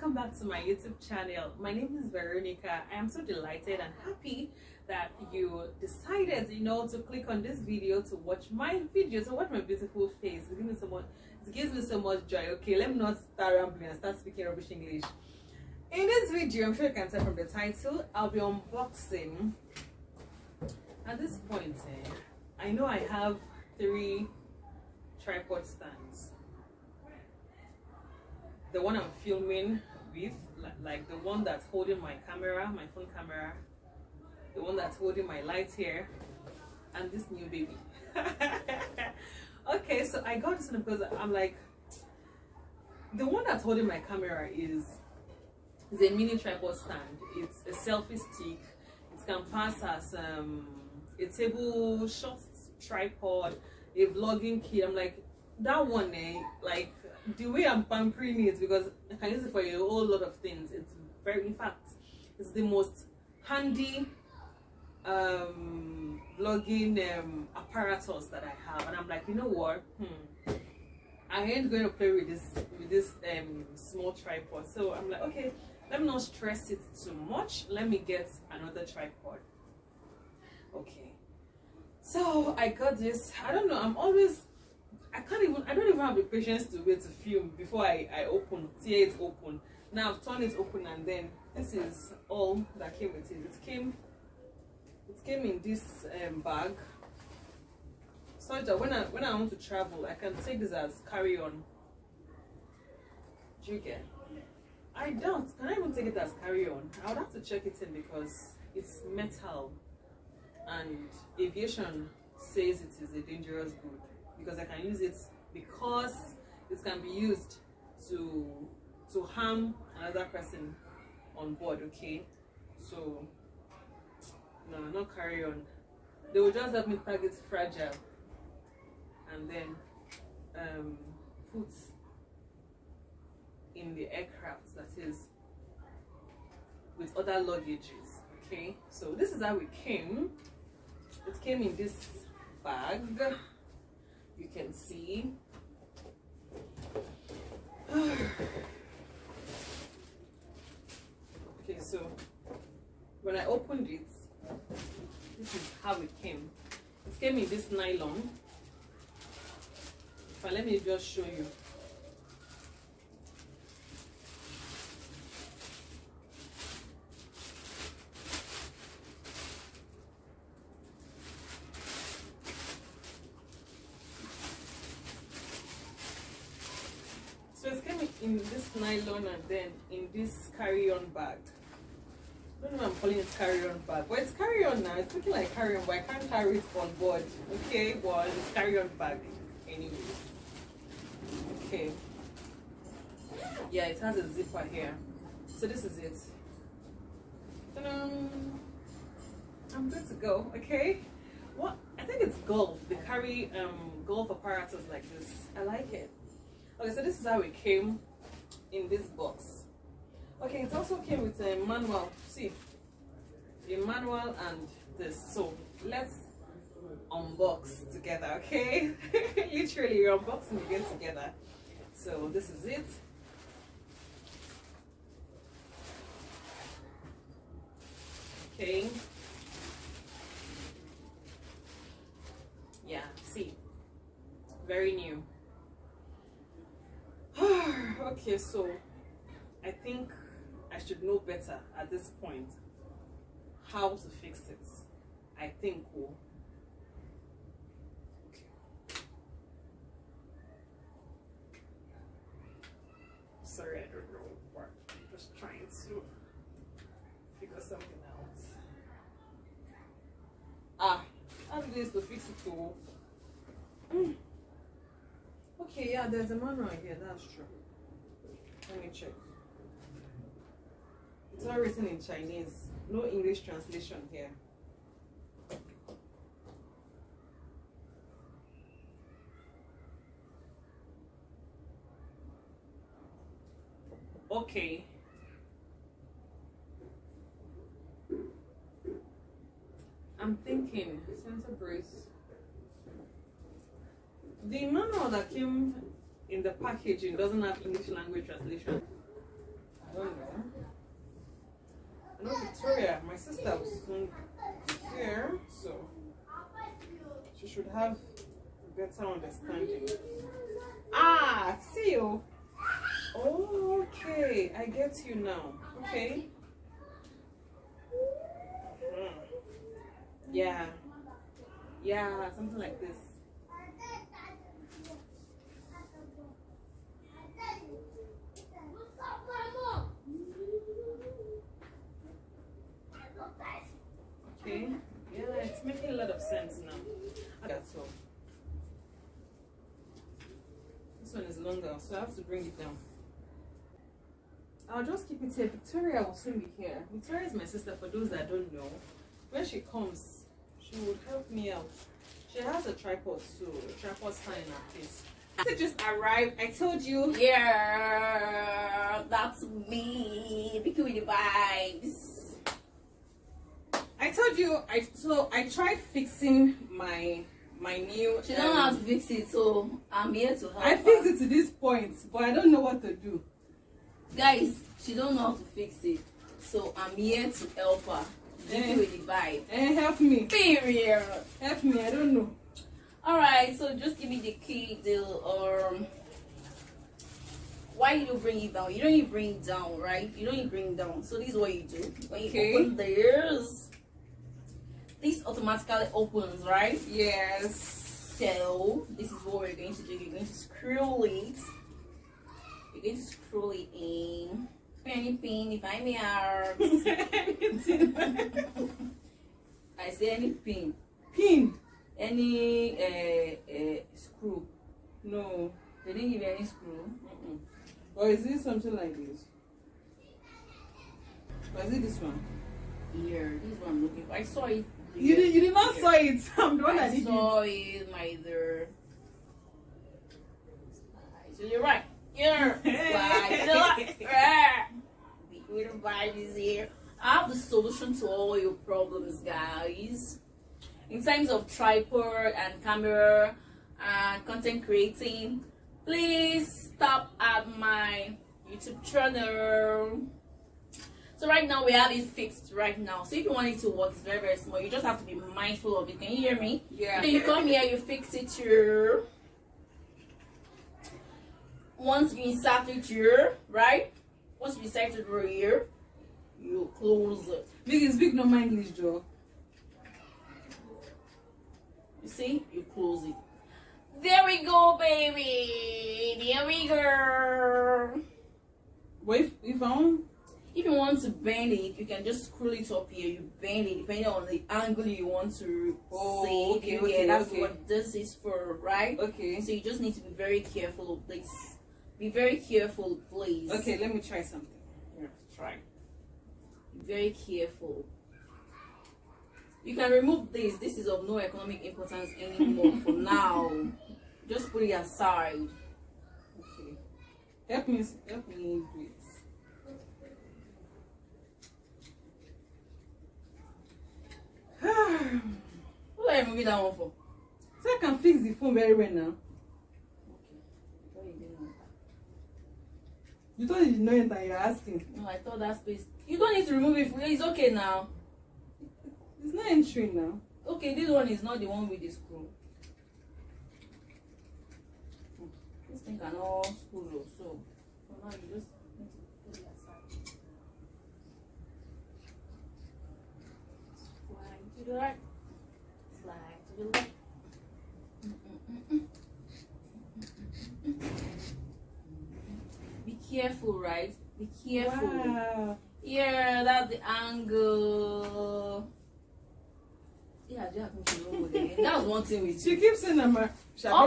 welcome back to my YouTube channel. My name is Veronica. I am so delighted and happy that you decided, to click on this video to watch my video, to watch my beautiful face. It gives me so much joy. Okay, let me not start rambling and start speaking rubbish English. In this video, I'm sure you can tell from the title, I'll be unboxing. At this point, I know I have 3 tripod stands. The one I'm filming with, like the one that's holding my camera, my phone camera, the one that's holding my light here, and this new baby. Okay, so I got this one because I'm like, the one that's holding my camera is a mini tripod stand. It's a selfie stick. It can pass as a table shot tripod, a vlogging kit. I'm like, that one, like the way I'm pampering it, because I can use it for a whole lot of things. It's in fact, it's the most handy vlogging apparatus that I have. And I'm like, you know what? I ain't going to play with this small tripod. So I'm like, okay, let me not stress it too much. Let me get another tripod. Okay. So I got this. I don't know. I don't even have the patience to wait to film before I open, tear it open. Now I've torn it open, and then this is all that came with it. It came in this bag, so that when I want to travel, I can take this as carry-on. Do you get? I don't. Can I even take it as carry-on? I would have to check it in because it's metal, and aviation says it is a dangerous good. Because I can use it, because it can be used to harm another person on board. Okay, so no, not carry on. They will just help me target fragile, and then put in the aircraft, that is with other luggages. Okay, so this is how it came. It came in this bag. You can see. Okay, so when I opened it, this is how it came. It came in this nylon. But let me just show you. So it came in this nylon and then in this carry-on bag. I don't know if I'm calling it carry-on bag, but it's carry-on now. It's looking like carry-on, but I can't carry it on board. Okay, well, it's carry-on bag anyways. Okay. Yeah, it has a zipper here. So this is it. I'm good to go. Okay. What? I think it's golf. They carry golf apparatus like this. I like it. Okay, so this is how it came in this box. Okay, it also came with a manual. See, a manual and this. So let's unbox together, okay? Literally, we're unboxing again together. So this is it. Okay. Yeah, see, very new. Okay, so I think I should know better at this point how to fix it. I think. Okay. Sorry, I don't know what. I'm just trying to figure something out. How do this to fix it too? Okay, yeah, there's a manual here, that's true. Let me check. It's all written in Chinese, no English translation here. Okay. I'm thinking, sensor brace. The manual that came in the packaging doesn't have English language translation. don't know. I know Victoria, my sister, will soon be here, so she should have a better understanding. Ah, see you. Oh, okay, I get you now. Okay. Yeah. Yeah, something like this. Okay. Yeah, it's making a lot of sense now. That's all. This one is longer, so I have to bring it down. I'll just keep it here. Victoria will soon be here. Victoria is my sister, for those that don't know. When she comes, she would help me out. She has a tripod, so a tripod stand in her place. I just arrived. I told you. Yeah, that's me. Vicky with the vibes. I told you. I tried fixing my new. She don't know how to fix it, so I'm here to help. I fixed it to this point, but I don't know what to do. Guys, she don't know how to fix it, so I'm here to help her. Vicky with the vibe. Help me. Period. Help me. I don't know. Alright, so just give me the key, why you don't bring it down? You don't need to bring it down, right? You don't need to bring it down. So this is what you do. When you open this automatically opens, right? Yes. So this is what we're going to do. You're going to screw it. You're going to screw it in. Penny pin, if I may ask. I say any pin. Pin. Any screw. No. They didn't give you any screw. Or is it something like this? Or is it this one? Here, this is what I'm looking for. I saw it. You did not saw it. I'm the one that did it. I saw it, my dear. So you're right. Here. The good vibe is here. I have the solution to all your problems, guys. In terms of tripod and camera and content creating, please stop at my YouTube channel. So right now we have it fixed right now. So if you want it to work, it's very, very small. You just have to be mindful of it. Can you hear me? Yeah. Then you come here, you fix it here. Once you insert it here, right? Once you insert it right here, you close it. Big is big, no mind English, Joe. You see? You close it. There we go, baby. There we go. Wait, If you want to bend it, you can just screw it up here. You bend it depending on the angle you want to see. Okay, that's what this is for, right? Okay. So you just need to be very careful, please. Be very careful, please. Okay, let me try something. Yeah, try. Be very careful. You can remove this. This is of no economic importance anymore for now. Just put it aside. Okay. Help me do it. What are you moving that one for? So I can fix the phone very well now. Okay. You thought you did not enter, you're asking. No, I thought that space. You don't need to remove it. It's okay now. It's not entering now. Okay, this one is not the one with the screw. This thing cannot screw, so for now you just need to put it aside. Slide to the right. Slide to the left. Be careful, right? Be careful. Wow. Yeah, that's the angle. Yeah, that was one thing with She you. keeps saying that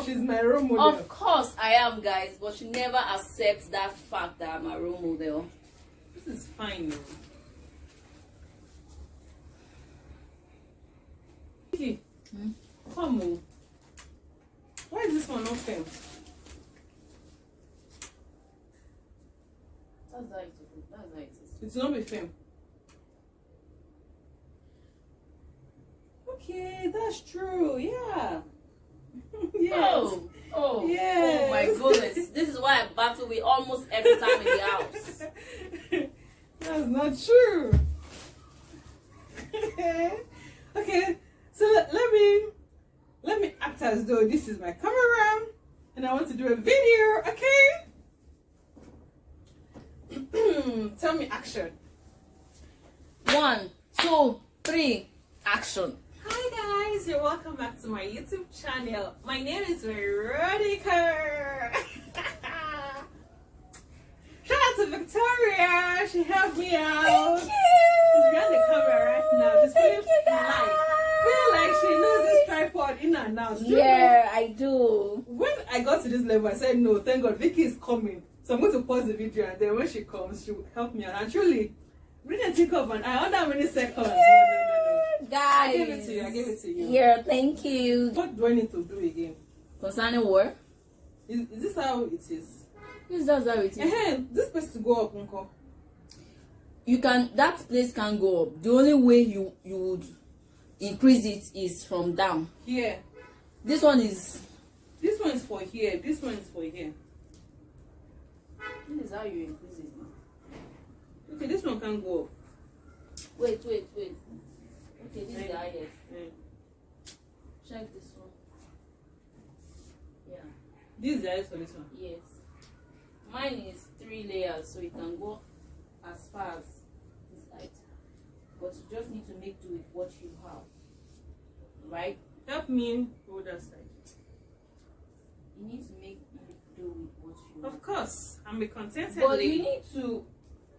she's my role model. Of course I am, guys, but she never accepts that fact that I'm a role model. This is fine though. Vicky, come on. Why is this one not filmed? That's how it is. That's how it is. It's not be filmed. Okay, that's true. Yeah. Yes. Oh, yes. Oh my goodness. This is why I battle with almost every time in the house. That's not true. Okay, so let me act as though this is my camera and I want to do a video, okay? Tell me action. 1, 2, 3, action. Hi guys, you're welcome back to my YouTube channel. My name is Veronica. Shout out to Victoria, she helped me out. Thank you. She's behind the camera right now. She's feeling feel like she knows this tripod in and out. Yeah, I do. When I got to this level, I said, no, thank God, Vicky is coming. So I'm going to pause the video and then when she comes, she will help me out. And truly, we didn't think of an eye under how many seconds. No. Guys. I gave it to you. Yeah, thank you. What do I need to do again? Concerning what? Is this how it is? Yes, that's how it is. This place to go up, Uncle. You can, that place can go up. The only way you would increase it is from down. Here. This one is For here. This one is for here. this is how you increase it now. Okay, this one can go up. Wait. Okay, this is the highest. Check this one. Yeah. This is the highest for this one. Yes. Mine is 3 layers, so you can go as far as this height. But you just need to make do with what you have. Right? Help me hold that side. You need to make do with what you have. Of course, I'm a contented But lady. you need to,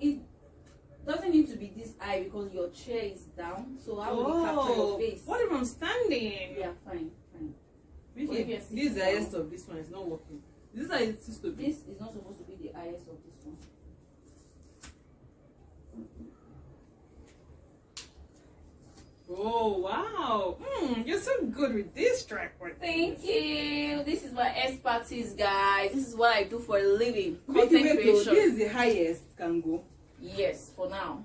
it doesn't need to be this high because your chair is down. So how will you capture your face? What if I'm standing? Yeah, fine. Vicky, What if you're this sitting is the highest of this one. It's not working. This is how it used to be. This is not supposed to be the highest of this one. Oh wow! You're so good with this tripod. Thank you. This is my expertise, guys. This is what I do for a living. Vicky, Content wait, though, creation. this is the highest can go. Yes, for now.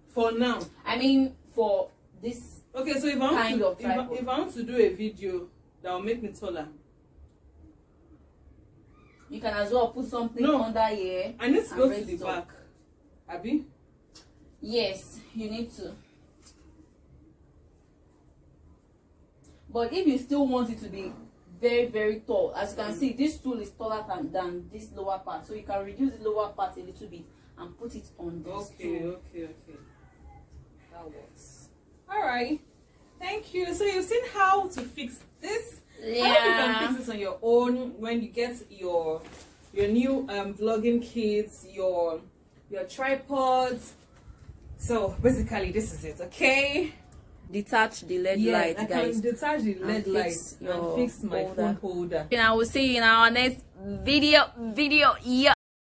For now. I mean, for this. Okay, so if I want Kind to, of tripod. if I want to do a video that will make me taller, You can as well put something No. under here. I need to and go to raise the it up. back. Abby? Yes, you need to. But if you still want it to be very, very tall, as you can see, this tool is taller than this lower part. So you can reduce the lower part a little bit and put it on this tool. Okay. That works. Alright. Thank you. So you've seen how to fix this. I hope you can fix this on your own when you get your new vlogging kits, your tripods. So basically this is it, okay? Detach the LED Yes, light, I guys. can detach the LED light fix and your fix my holder. phone holder. And I will see you in our next video. Yeah.